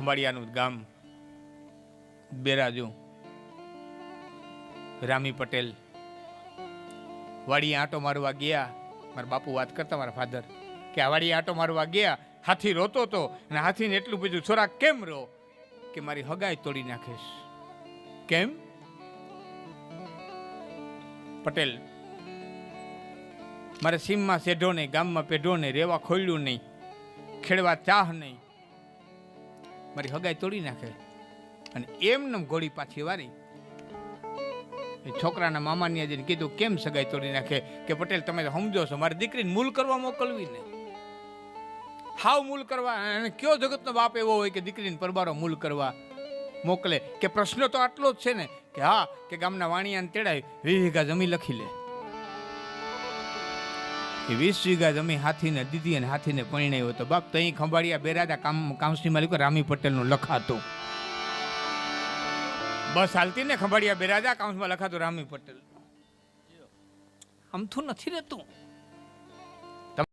ખંભાળિયાનું ગામ બેરાજુ રામી પટેલ વાડી આંટો મારવા ગયા. મારા બાપુ વાત કરતા મારા ફાધર કે આ વાડી આંટો મારવા ગયા, હાથી રોતો હતો અને હાથીને એટલું પૂછ્યું, છોરા કેમ રો? કે મારી હગાઈ તોડી નાખીશ. કેમ? પટેલ મારે સીમમાં સેઢો નહીં, ગામમાં પેઢો નહીં, રેવા ખોલ્યું નહીં, ખેડવા ચાહ નહીં, મારી હગાઈ તોડી નાખે. અને એમને ઘોડી પાછી વારી. એ છોકરાના મામાની આજે કીધું કેમ સગાઈ તોડી નાખે? કે પટેલ તમે તો સમજો છો, મારી દીકરીને મૂલ કરવા મોકલવી ને, હાવ મૂલ કરવા. અને કયો જગતનો બાપ એવો હોય કે દીકરીને પરબારો મૂલ કરવા મોકલે? કે પ્રશ્ન તો આટલો જ છે ને કે હા, કે ગામના વાણિયાને તેડાય 20 વીઘા જમીન લખી લે. એ 20 વીઘા જમીન હાથીને દીધી અને હાથીને પરણાવ્યો હતો. બાપ તઈ ખંભાળિયા બેરાદા કાઉન્સિલ માલિકો રામી પટેલનું લખાતું. બસ હાલતી ને ખંભાળિયા બેરાદા કાઉન્સમાં લખાતું રામી પટેલ. આમ તો નથી રહેતું.